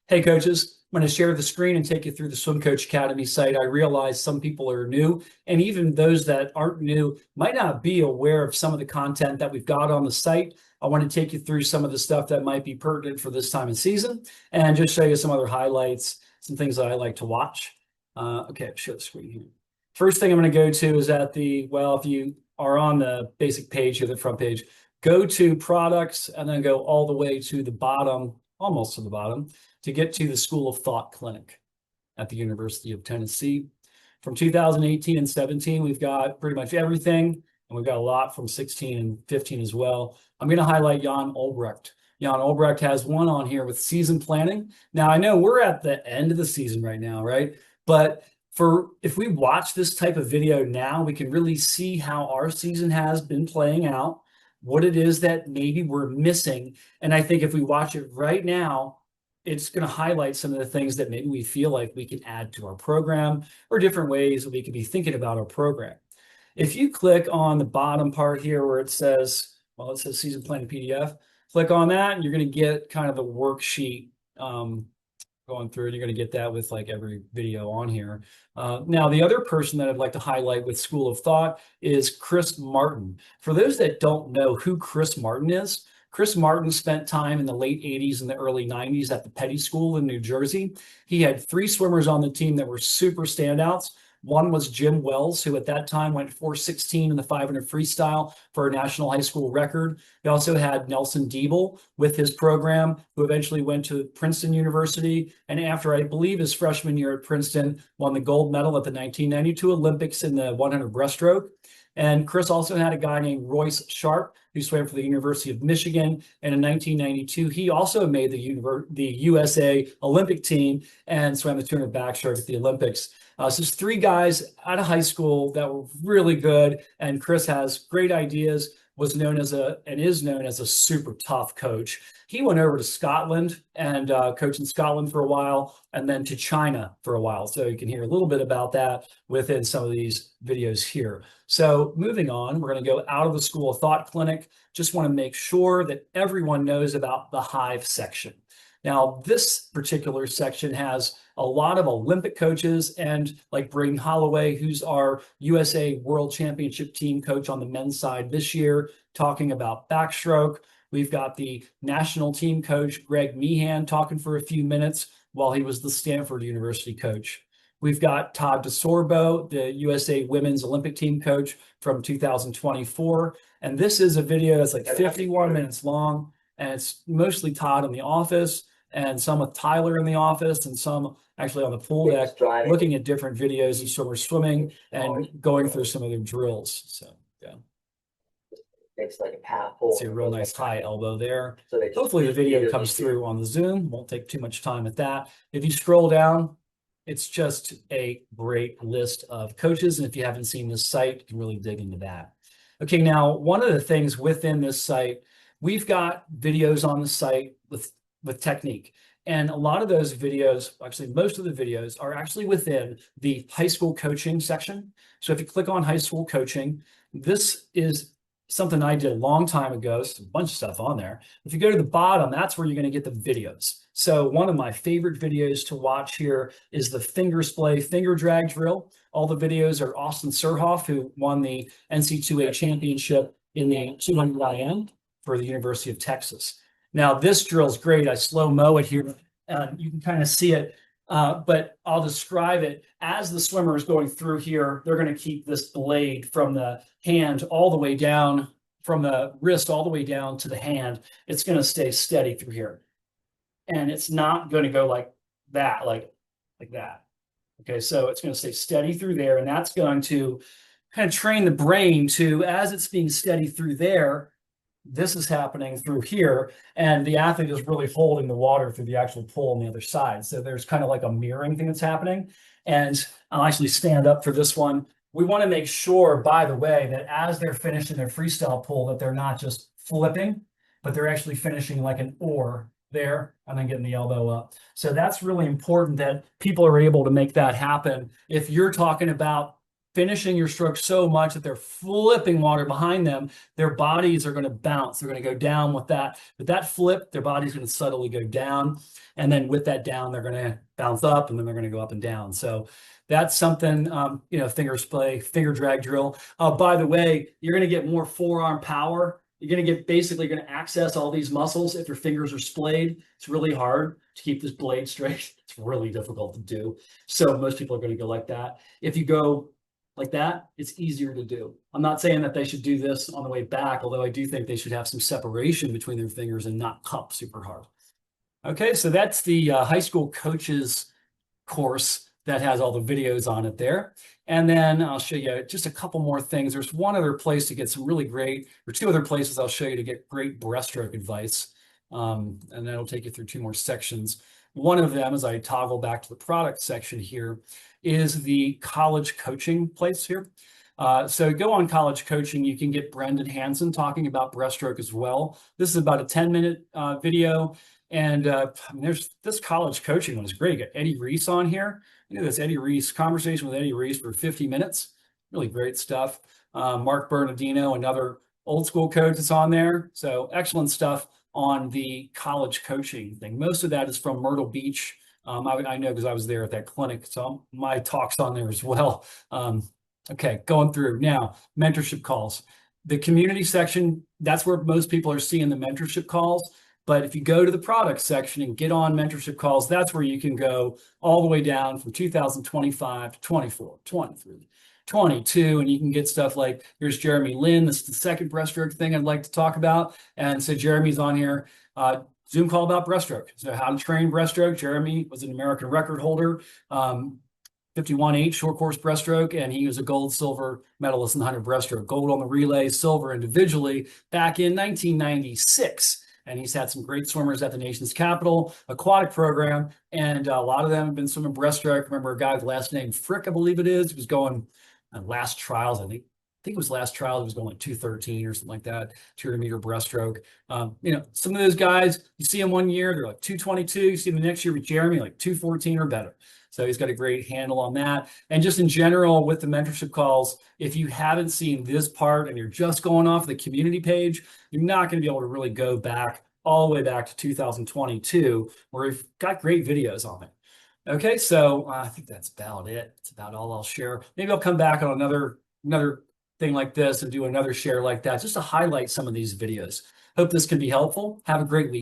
Hey coaches, I'm going to share the screen and take you through the Swim Coach Academy site. I realize some people are new, and even those that aren't new might not be aware of some of the content that we've got on the site. I want to take you through some of the stuff that might be pertinent for this time of season and just show you some other highlights, some things that I like to watch. Okay, share the screen here. First thing I'm going to go to is at if you are on the basic page here, the front page, go to products and then go all the way to the bottom, almost to the bottom, to get to the School of Thought Clinic at the University of Tennessee. From 2018 and 17, we've got pretty much everything, and we've got a lot from 16 and 15 as well. I'm going to highlight Jan Olbrecht. Jan Olbrecht has one on here with season planning. Now, I know we're at the end of the season right now, right? But if we watch this type of video now, we can really see how our season has been playing out, what it is that maybe we're missing. And I think if we watch it right now, it's going to highlight some of the things that maybe we feel like we can add to our program or different ways that we could be thinking about our program. If you click on the bottom part here where it says season planning PDF, click on that and you're going to get kind of the worksheet going through, and you're going to get that with like every video on here. Now, the other person that I'd like to highlight with School of Thought is Chris Martin. For those that don't know who Chris Martin is, Chris Martin spent time in the late 80s and the early 90s at the Petty School in New Jersey. He had 3 swimmers on the team that were super standouts. One was Jim Wells, who at that time went 4:16 in the 500 freestyle for a national high school record. He also had Nelson Diebel with his program, who eventually went to Princeton University. And after, I believe, his freshman year at Princeton, won the gold medal at the 1992 Olympics in the 100 breaststroke. And Chris also had a guy named Royce Sharp, who swam for the University of Michigan. And in 1992, he also made the USA Olympic team and swam the 200 backstroke at the Olympics. So there's 3 guys out of high school that were really good. And Chris has great ideas, is known as a super tough coach. He went over to Scotland and coached in Scotland for a while, and then to China for a while. So you can hear a little bit about that within some of these videos here. So moving on, we're going to go out of the School of Thought Clinic. Just want to make sure that everyone knows about the Hive section. Now, this particular section has a lot of Olympic coaches, and like Braden Holloway, who's our USA World Championship team coach on the men's side this year, talking about backstroke. We've got the national team coach, Greg Meehan, talking for a few minutes while he was the Stanford University coach. We've got Todd DeSorbo, the USA Women's Olympic team coach from 2024. And this is a video that's like 51 minutes long, and it's mostly Todd in the office and some with Tyler in the office and some actually on the pool deck looking at different videos of swimmers swimming and going through some of their drills. So, yeah. It's like a path. See a real nice high elbow there. So hopefully the video comes through on the Zoom. Won't take too much time with that. If you scroll down, it's just a great list of coaches. And if you haven't seen this site, you can really dig into that. Okay, now one of the things within this site, we've got videos on the site with technique. And a lot of those videos, actually most of the videos, are actually within the high school coaching section. So if you click on high school coaching, this is something I did a long time ago. So a bunch of stuff on there. If you go to the bottom, that's where you're going to get the videos. So one of my favorite videos to watch here is the finger splay finger drag drill. All the videos are Austin Surhoff, who won the NC2A championship in the 200 IM for the University of Texas. Now, this drill is great. I slow-mo it here. You can kind of see it, but I'll describe it. As the swimmer is going through here, they're going to keep this blade from the hand all the way down, from the wrist all the way down to the hand. It's going to stay steady through here. And it's not going to go like that, like that. Okay, so it's going to stay steady through there, and that's going to kind of train the brain to, as it's being steady through there, this is happening through here, and the athlete is really holding the water through the actual pool on the other side. So there's kind of like a mirroring thing that's happening. And I'll actually stand up for this one. We want to make sure, by the way, that as they're finishing their freestyle pull, that they're not just flipping, but they're actually finishing like an oar there and then getting the elbow up. So that's really important that people are able to make that happen. If you're talking about finishing your stroke so much that they're flipping water behind them, their bodies are going to bounce. They're going to go down with that. With that flip, their body's going to subtly go down. And then with that down, they're going to bounce up, and then they're going to go up and down. So that's something, finger drag drill. By the way, you're going to get more forearm power. You're going to get basically going to access all these muscles if your fingers are splayed. It's really hard to keep this blade straight. It's really difficult to do. So most people are going to go like that. If you go like that, it's easier to do. I'm not saying that they should do this on the way back, although I do think they should have some separation between their fingers and not cup super hard. Okay, so that's the high school coaches course that has all the videos on it there. And then I'll show you just a couple more things. There's one other place to get some really great, or two other places I'll show you to get great breaststroke advice. And then I'll take you through two more sections. One of them, as I toggle back to the product section here, is the college coaching place here. So go on college coaching, you can get Brendan Hansen talking about breaststroke as well. This is about a 10-minute video. And there's this college coaching one is great. You got Eddie Reese on here. This Eddie Reese conversation with Eddie Reese for 50 minutes. Really great stuff. Mark Bernardino, another old school coach that's on there. So excellent stuff on the college coaching thing. Most of that is from Myrtle Beach. I know because I was there at that clinic. So my talk's on there as well. Okay, going through now, mentorship calls. The community section, that's where most people are seeing the mentorship calls. But if you go to the product section and get on mentorship calls, that's where you can go all the way down from 2025 to 24, 23, 22, and you can get stuff like, here's Jeremy Lynn. This is the second breaststroke thing I'd like to talk about. And so Jeremy's on here, Zoom call about breaststroke. So how to train breaststroke. Jeremy was an American record holder, 51.8 short course breaststroke, and he was a gold, silver medalist in the 100 breaststroke, gold on the relay, silver individually back in 1996. And he's had some great swimmers at the nation's capital, aquatic program, and a lot of them have been swimming breaststroke. Remember a guy with the last name Frick, I believe it is, was going last trials, I think it was last trials, it was going like 213 or something like that, 200-meter breaststroke. Some of those guys, you see them one year, they're like 222. You see them the next year with Jeremy, like 214 or better. So he's got a great handle on that. And just in general with the mentorship calls, if you haven't seen this part and you're just going off the community page, you're not going to be able to really go back all the way back to 2022, where we've got great videos on it. Okay, so I think that's about it. It's about all I'll share. Maybe I'll come back on another thing like this and do another share like that, just to highlight some of these videos. Hope this can be helpful. Have a great week.